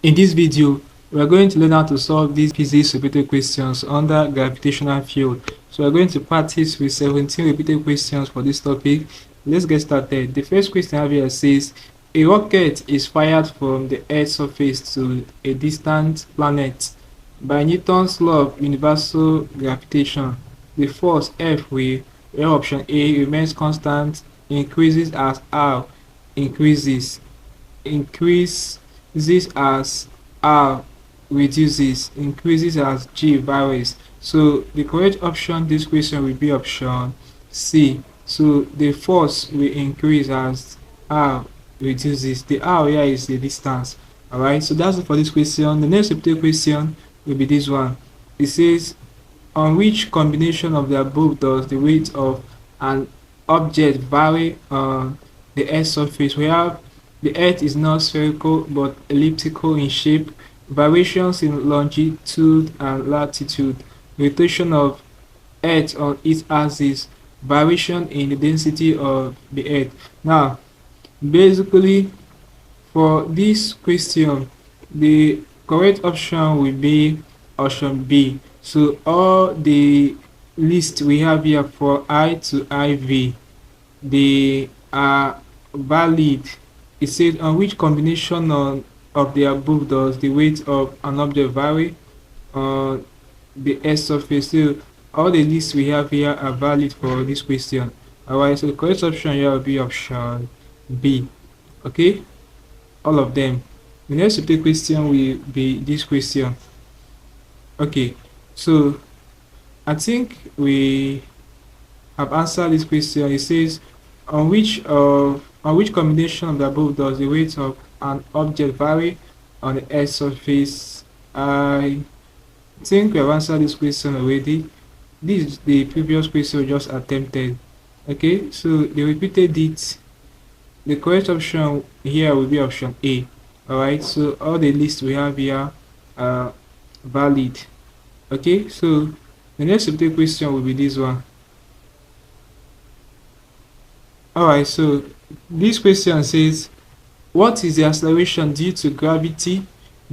In this video, we are going to learn how to solve these physics repeated questions under gravitational field. So we are going to practice with 17 repeated questions for this topic. Let's get started. The first question I have here says, a rocket is fired from the Earth's surface to a distant planet. By Newton's law of universal gravitation, the force F will, where option A remains constant, increases as R increases as R reduces, increases as G varies. So the correct option this question will be option C. So the force will increase as R reduces. The R here is the distance. Alright, so that's it for this question. The next repeated question will be this one. It says, on which combination of the above does the weight of an object vary on the Earth's surface? We have the Earth is not spherical but elliptical in shape, variations in longitude and latitude, rotation of Earth on its axis, variation in the density of the Earth. Now, basically, for this question, the correct option will be option B. So all the list we have here for I to IV, they are valid. It says, on which combination of the above does the weight of an object vary on the Earth's surface? So all the lists we have here are valid for this question. Alright, so the correct option here will be option B. Okay, all of them. The next repeated question will be this question. Okay, so I think we have answered this question. It says, on which combination of the above does the weight of an object vary on the Earth's surface? I think we have answered this question already. This is the previous question we just attempted. Okay, so they repeated it. The correct option here will be option A. Alright, so all the lists we have here are valid. Okay, so the next repeated question will be this one. Alright, so this question says, what is the acceleration due to gravity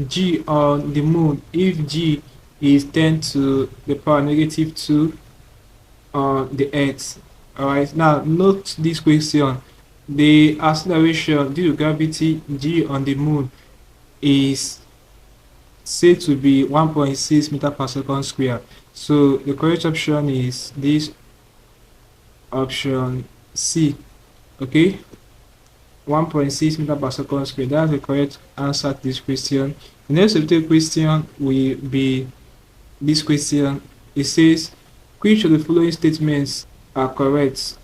G on the moon if G is 10 to the power negative 2 on the Earth? Alright, now note this question. The acceleration due to gravity G on the moon is said to be 1.6 meter per second square. So the correct option is this option C. Okay, 1.6 meter per second square. That's the correct answer to this question. The next repeated question will be this question. It says, which of the following statements are correct?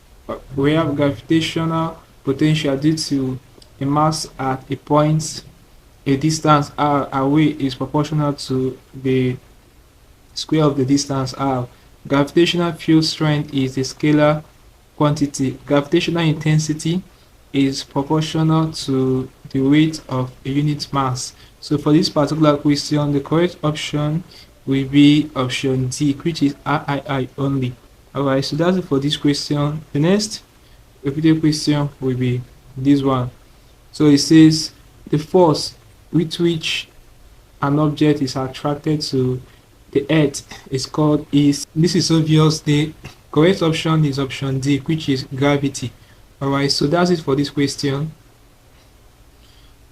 We have gravitational potential due to a mass at a point, a distance r away is proportional to the square of the distance r. Gravitational field strength is a scalar quantity. Gravitational intensity is proportional to the weight of a unit mass. So for this particular question, the correct option will be option D, which is III only. Alright, so that's it for this question. The next repeated question will be this one. So it says, the force with which an object is attracted to the Earth is called is. This is obvious. The correct option is option D, which is gravity. Alright, so that's it for this question.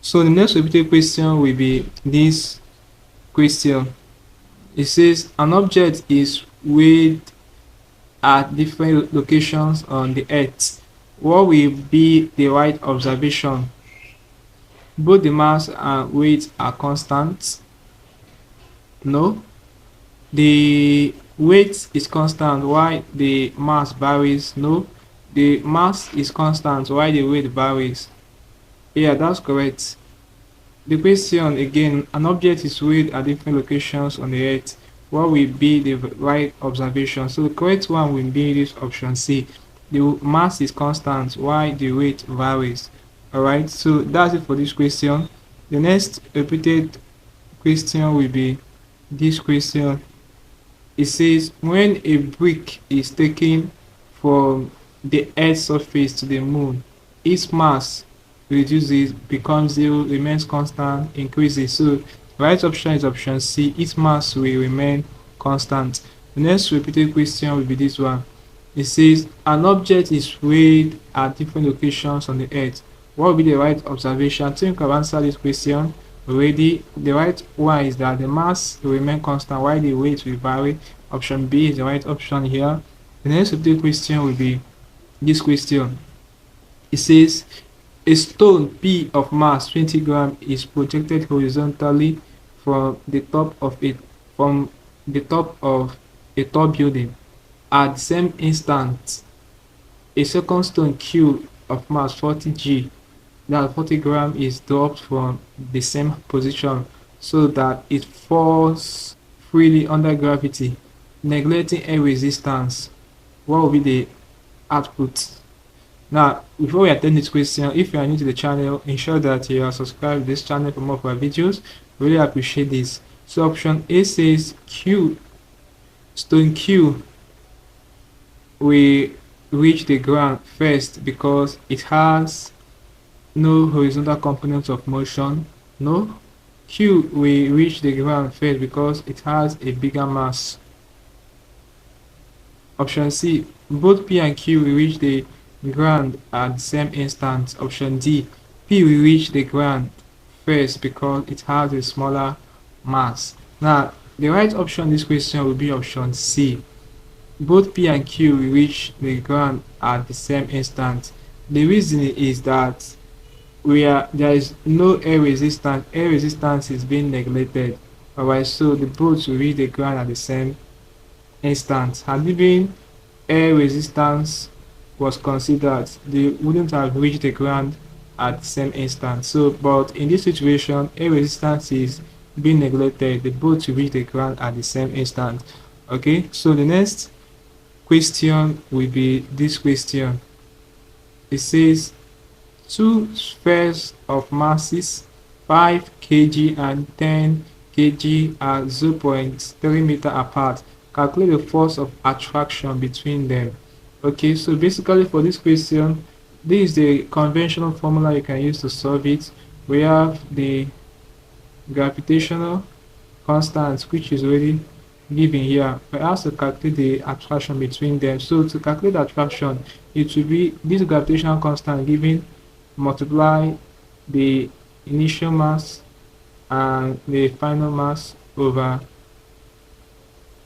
So the next repeated question will be this question. It says, an object is weighed at different locations on the Earth. What will be the right observation? Both the mass and weight are constant. No. The weight is constant while the mass varies. No. The mass is constant while the weight varies. Yeah, that's correct. The question again, an object is weighed at different locations on the Earth. What will be the right observation? So the correct one will be this option C. The mass is constant while the weight varies. Alright, so that's it for this question. The next repeated question will be this question. It says, when a brick is taken from the Earth's surface to the moon, its mass reduces, becomes 0, remains constant, increases. So the right option is option C. Its mass will remain constant. The next repeated question will be this one. It says an object is weighed at different locations on the earth. What will be the right observation? I think I've answered this question already. The right one is that the mass will remain constant while the weight will vary. Option B is the right option here. The next repeated question will be this question. It says a stone P of mass 20 grams is projected horizontally from the top of a tall building. At the same instant, a second stone Q of mass 40 G, that 40 grams, is dropped from the same position so that it falls freely under gravity, neglecting air resistance. What will be the output? Now, before we attend this question, if you are new to the channel, ensure that you are subscribed to this channel for more of our videos. Really appreciate this. So option A says stone Q will reach the ground first because it has no horizontal component of motion. No. Q will reach the ground first because it has a bigger mass. Option C, both P and Q will reach the ground at the same instant. Option D, P will reach the ground first because it has a smaller mass. Now, the right option in this question will be option C. Both P and Q will reach the ground at the same instant. The reason is that there is no air resistance. Air resistance is being neglected. Alright, so the boats will reach the ground at the same instant. Had it been air resistance was considered, they wouldn't have reached the ground at the same instant. So, but in this situation, air resistance is being neglected. The boat will reach the ground at the same instant. Okay, so the next question will be this question. It says two spheres of masses 5 kg and 10 kg are 0.3 meter apart. Calculate the force of attraction between them. Okay, so basically for this question, this is the conventional formula you can use to solve it. We have the gravitational constant, which is already given here. We have to calculate the attraction between them. So to calculate the attraction, it will be this gravitational constant given, multiply the initial mass and the final mass over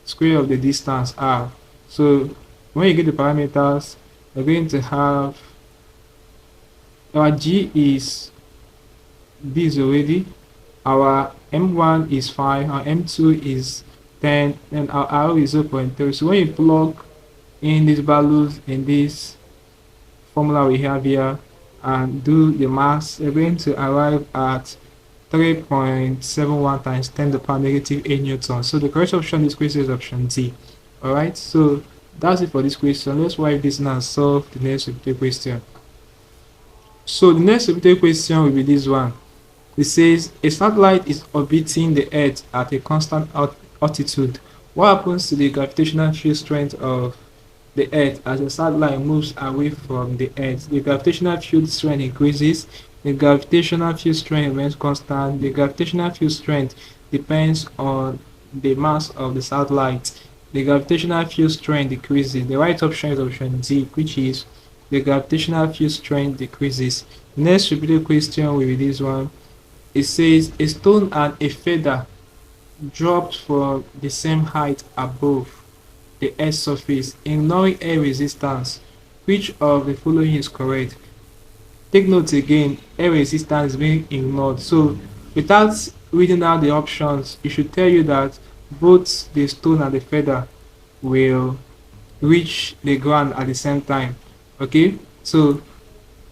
square of the distance r. So when you get the parameters, we're going to have our G is this already, our M1 is 5, our M2 is 10, and our R is 0.3. So when you plug in these values in this formula we have here and do the mass, you're going to arrive at 3.71 times 10 to the power negative 8 newtons. So the correct option in this question is option D. Alright, so that's it for this question. Let's wipe this now and solve the next repeated question. So the next repeated question will be this one. It says a satellite is orbiting the Earth at a constant altitude. What happens to the gravitational field strength of the Earth as the satellite moves away from the Earth? The gravitational field strength increases. The gravitational field strength remains constant. The gravitational field strength depends on the mass of the satellite. The gravitational field strength decreases. The right option is option D, which is the gravitational field strength decreases. The next repeated question will be this one. It says a stone and a feather dropped from the same height above the Earth's surface, ignoring air resistance. Which of the following is correct? Take note again, air resistance is being ignored. So without reading out the options, it should tell you that both the stone and the feather will reach the ground at the same time. Okay, so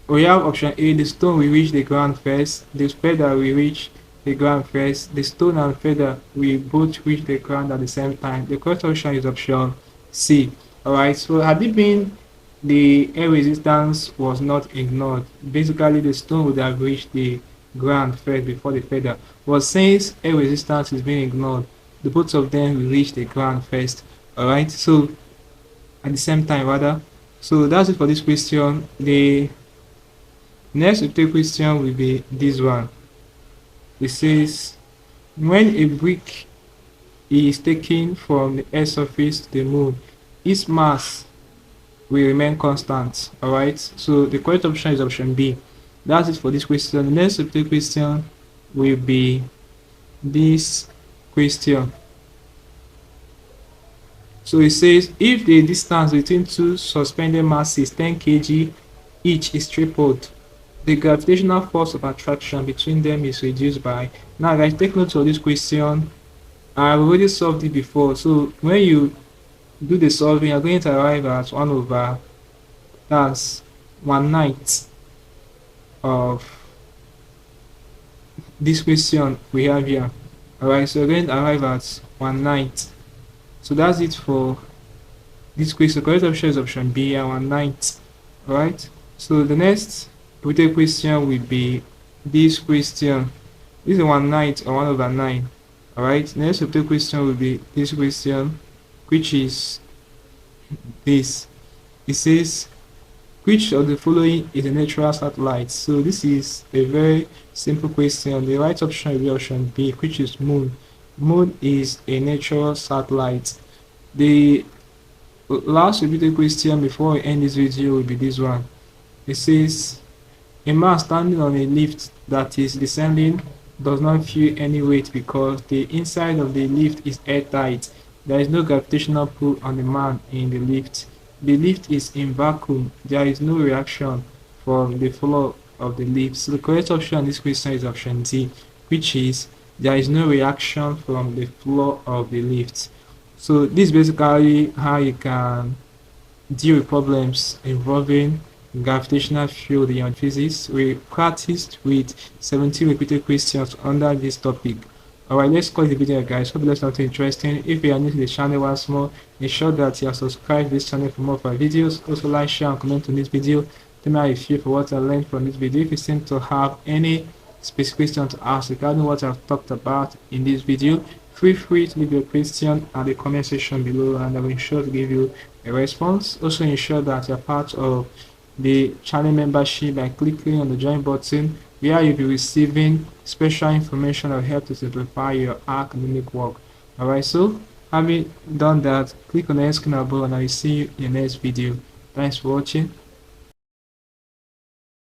we have option A, the stone will reach the ground first, the feather will reach the ground first. The stone and feather will both reach the ground at the same time. The correct option is option C. Alright, so had it been the air resistance was not ignored, basically the stone would have reached the ground first before the feather. But since air resistance is being ignored, the both of them will reach the ground first. Alright, so at the same time rather. So that's it for this question. The Next update question will be this one. It says, when a brick is taken from the Earth's surface to the moon, its mass will remain constant. Alright, so the correct option is option B. That's it for this question. The next update question will be this question. So it says, if the distance between two suspended masses 10 kg each is tripled, the gravitational force of attraction between them is reduced by. Now guys, take note of this question. I've already solved it before. So when you do the solving, you're going to arrive at 1 over, that's 1/9 of this question we have here. Alright, so we're going to arrive at 1/9. So that's it for this question. Correct option is option B, and 1/9. Alright, so the next related question will be this question. This is 1/9 or 1/9. Alright, next related question will be this question, which is this. It says, which of the following is a natural satellite? So this is a very simple question. The right option will be option B, which is moon. Moon is a natural satellite. The last repeated question before we end this video will be this one. It says, a man standing on a lift that is descending does not feel any weight because the inside of the lift is airtight. There is no gravitational pull on the man in the lift. The lift is in vacuum. There is no reaction from the floor of the lift. So the correct option on this question is option D, which is there is no reaction from the floor of the lift. So this is basically how you can deal with problems involving gravitational field in physics. We practiced with 17 repeated questions under this topic. Alright, let's call the video, guys. Hope you learned something interesting. If you are new to the channel once more, ensure that you are subscribed to this channel for more of our videos. Also like, share, and comment on this video. Tell me how you feel for what I learned from this video. If you seem to have any specific question to ask regarding what I've talked about in this video, feel free to leave your question at the comment section below, and I will ensure to give you a response. Also ensure that you're part of the channel membership by clicking on the join button, where you'll be receiving special information that will help to simplify your academic work. Alright, so having done that, click on the screen above and I will see you in the next video. Thanks for watching.